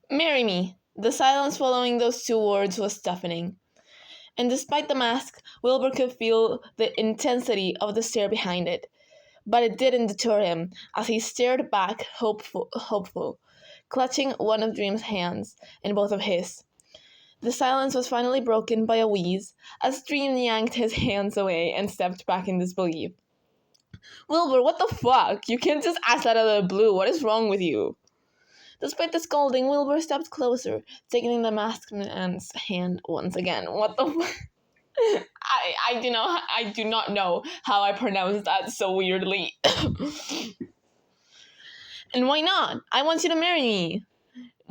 Marry me. The silence following those two words was deafening. And despite the mask, Wilbur could feel the intensity of the stare behind it. But it didn't deter him, as he stared back, hopeful, clutching one of Dream's hands in both of his. The silence was finally broken by a wheeze, as Dream yanked his hands away and stepped back in disbelief. Wilbur, what the fuck? You can't just ask that out of the blue. What is wrong with you? Despite the scolding, Wilbur stepped closer, taking the masked man's hand once again. What the fuck? I do not know how I pronounced that so weirdly. And why not? I want you to marry me.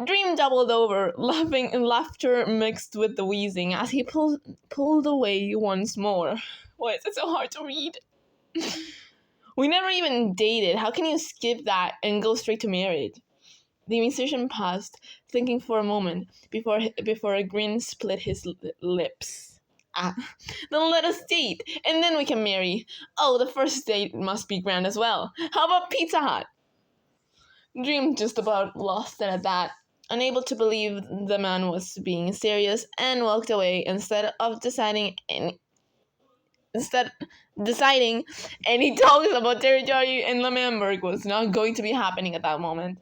Dream doubled over, laughing and laughter mixed with the wheezing as he pulled away once more. Why is it so hard to read? We never even dated. How can you skip that and go straight to marriage? The musician paused, thinking for a moment, before a grin split his lips. Then let us date, and then we can marry. Oh, the first date must be grand as well. How about Pizza Hut? Dream just about lost it at that, unable to believe the man was being serious, and walked away instead deciding any talks about territory in Lemmenburg was not going to be happening at that moment.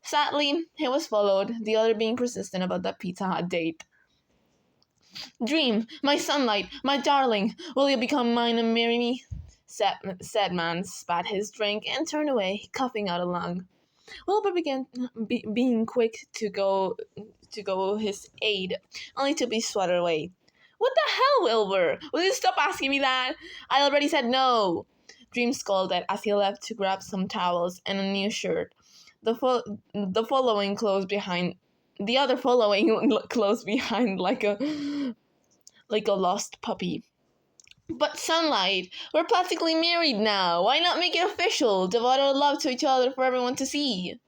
Sadly, he was followed, the other being persistent about that Pizza Hut date. Dream, my sunlight, my darling, will you become mine and marry me? Said man spat his drink and turned away, coughing out a lung. Wilbur began being quick to go his aid, only to be swatted away. What the hell, Wilbur? Will you stop asking me that? I already said no. Dream scolded as he left to grab some towels and a new shirt. The other following close behind like a lost puppy. But Sunlight, we're practically married now. Why not make it official? Devote our love to each other for everyone to see.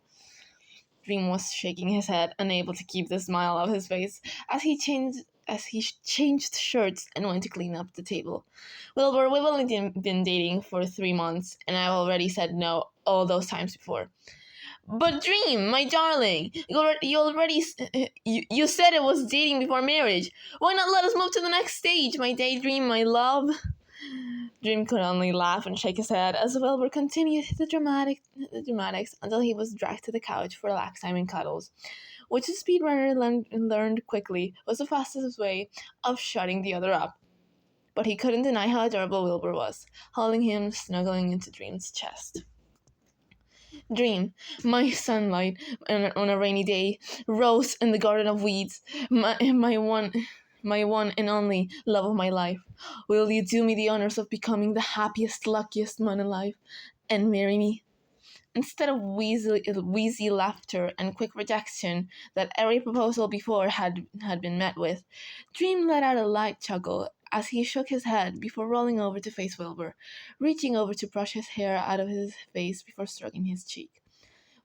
Dream was shaking his head, unable to keep the smile off his face as he changed shirts and went to clean up the table. Wilbur, we've only been dating for 3 months, and I've already said no all those times before. But Dream, my darling, you said it was dating before marriage. Why not let us move to the next stage, my daydream, my love? Dream could only laugh and shake his head as Wilbur continued the dramatics until he was dragged to the couch for a last time in cuddles, which the speedrunner learned quickly was the fastest way of shutting the other up. But he couldn't deny how adorable Wilbur was, holding him snuggling into Dream's chest. Dream, my sunlight on a rainy day, rose in the garden of weeds, my one and only love of my life. Will you do me the honors of becoming the happiest, luckiest man alive and marry me? Instead of wheezy laughter and quick rejection that every proposal before had been met with, Dream let out a light chuckle as he shook his head before rolling over to face Wilbur, reaching over to brush his hair out of his face before stroking his cheek.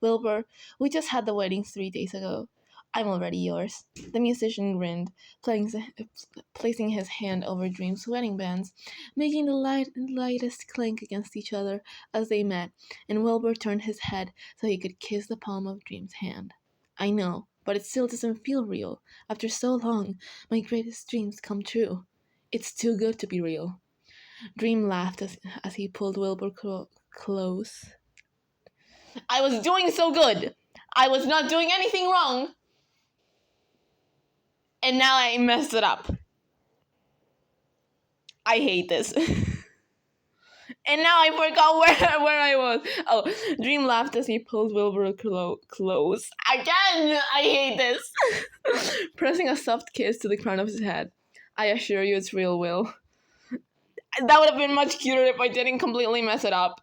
Wilbur, we just had the wedding 3 days ago. I'm already yours. The musician grinned, placing his hand over Dream's wedding bands, making the lightest clink against each other as they met, and Wilbur turned his head so he could kiss the palm of Dream's hand. I know, but it still doesn't feel real. After so long, my greatest dreams come true. It's too good to be real. Dream laughed as he pulled Wilbur close. I was doing so good. I was not doing anything wrong. And now I messed it up. I hate this. And now I forgot where I was. Oh, Dream laughed as he pulled Wilbur close. Again, I hate this. Pressing a soft kiss to the crown of his head. I assure you it's real, Will. That would have been much cuter if I didn't completely mess it up.